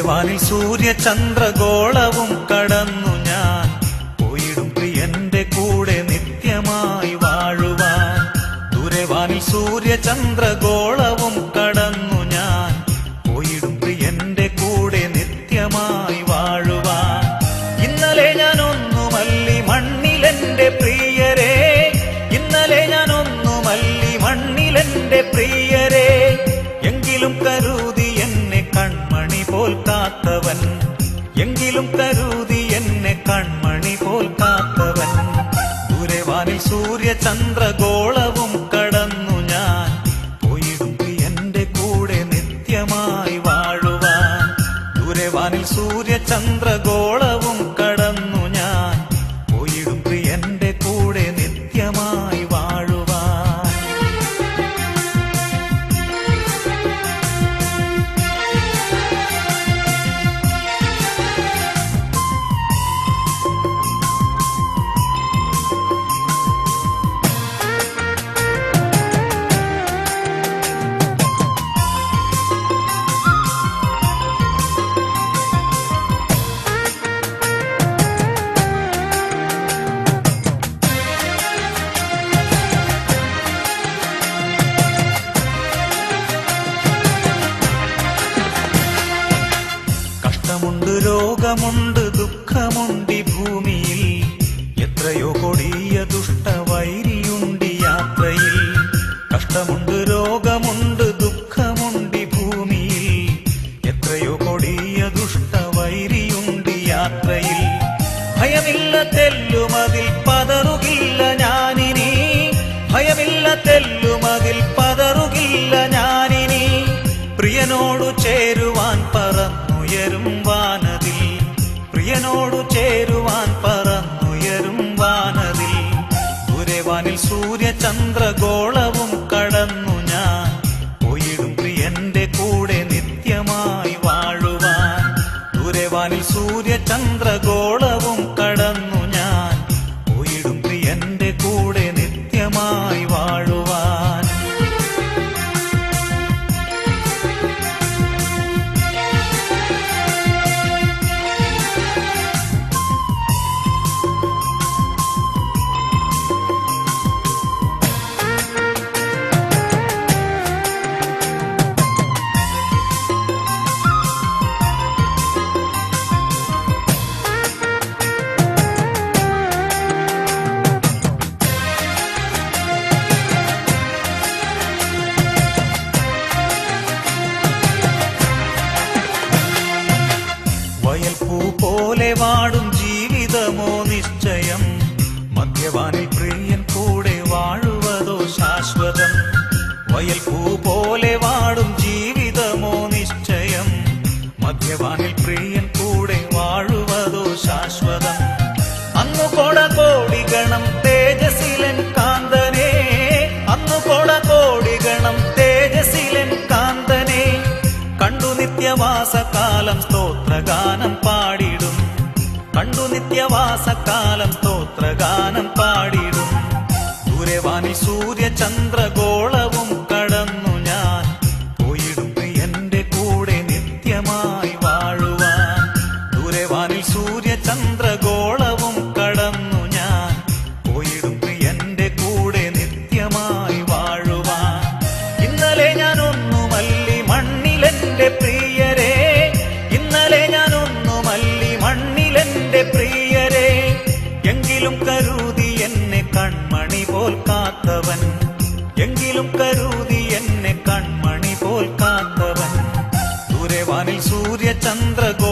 ദൂരവാനിൽ സൂര്യചന്ദ്രഗോളവും കടന്നു ഞാൻ പോയിടും പ്രിയന്റെ കൂടെ നിത്യമായി വാഴുവാൻ. ദൂരവാനിൽ സൂര്യചന്ദ്രഗോളവും കടന്നു ഞാൻ പോയിടും പ്രിയന്റെ കൂടെ നിത്യമായി വാഴുവാൻ. ഇന്നലെ ഞാനൊന്നുമല്ലി മണ്ണിലെന്റെ പ്രിയരെ, ഇന്നലെ ഞാനൊന്നുമല്ലി മണ്ണിലെന്റെ പ്രിയരെ, എങ്കിലും കരുതി എന്നെ കൺമണി പോൽ കാത്തവൻ, എങ്കിലും കരുതി എന്നെ കൺമണി പോൽ കാത്തവൻ. ദൂരവാനിൽ സൂര്യചന്ദ്രഗോളവും കടന്നു ഞാൻ പോയിടും പ്രിയന്റെ കൂടെ നിത്യമായി വാഴുവാൻ. ദൂരവാനിൽ സൂര്യചന്ദ്രഗോളവും കടന്നു ഞാൻ പോയിടും പ്രിയന്റെ കൂടെ നിത്യമായി വാഴുവാൻ. കഷ്ടമുണ്ട്, രോഗമുണ്ട്, ദുഃഖമുണ്ട് ഈ ഭൂമിയിൽ, എത്രയോ കൊടിയ ദുഷ്ടവൈരിയുണ്ട് ഈ യാത്രയിൽ. കഷ്ടമുണ്ട്, രോഗമുണ്ട്, ദുഃഖമുണ്ട് ഈ ഭൂമിയിൽ, എത്രയോ കൊടിയ ദുഷ്ടവൈരിയുണ്ട് ഈ യാത്രയിൽ. ഭയമില്ല തെല്ലുമതിൽ പതറുകില്ല ഞാനിനി, ഭയമില്ല തെല്ലുമതിൽ പതറുകില്ല ഞാനിനി. പ്രിയനോടു ചേരുവാൻ പറന്നുയരും വാനതിൽ, പ്രിയനോടു ചേരുവാൻ പറന്നുയരും വാനതിൽ. ദൂരവാനിൽ സൂര്യചന്ദ്രഗോളവും കടന്നു ഞാൻ പോയിടും പ്രിയന്റെ കൂടെ നിത്യമായി വാഴുവാൻ. ദൂരവാനിൽ സൂര്യചന്ദ്രഗോളവും കടന്നു ഞാൻ പോയിടും പ്രിയന്റെ കൂടെ നിത്യമായി വാഴുവാൻ. വയൽപ്പൂ പോലെ വാടും ജീവിതമോ നിശ്ചയം, മധ്യവാനിൽ പ്രിയൻ കൂടെ വാഴുവതോ ശാശ്വതം. വയൽപ്പൂ പോലെ വാടും ജീവിതമോ നിശ്ചയം, മധ്യവാനിൽ പ്രിയൻ കൂടെ വാഴുവതോ ശാശ്വതം. അന്നു കൊട കോടി ഗണം തേജസ്സിലൻ കാന്തനെ, അന്നു കൊട കോടി ഗണം തേജസ്സിലൻ കാന്തനെ, കണ്ടു നിത്യവാസകാലം സ്തോത്രഗാനം പാടിടും, കണ്ടു നിത്യവാസകാലം സ്തോത്രഗാനം പാടിടും. ദൂരവാനിൽ സൂര്യചന്ദ്രഗോളവും കടന്നു ഞാൻ പോയിടും പ്രിയന്റെ കൂടെ നിത്യമായി വാഴുവാൻ. ദൂരവാനിൽ സൂര്യചന്ദ്രഗോളവും കടന്നു ഞാൻ പോയിടും പ്രിയന്റെ കൂടെ നിത്യമായി വാഴുവാൻ. ഇന്നലെ ഞാനൊന്നുമല്ലി മണ്ണിലെന്റെ പ്രിയരെ, ഇന്നലെ ഞാനൊന്നുമല്ലി മണ്ണിലെന്റെ പ്രിയരെ, എങ്കിലും കരുതി എന്നെ കൺമണി പോൽ കാത്തവൻ, എങ്കിലും കരുതി എന്നെ കൺമണി പോൽ കാത്തവൻ. ദൂരവാനിൽ സൂര്യചന്ദ്രഗോളവും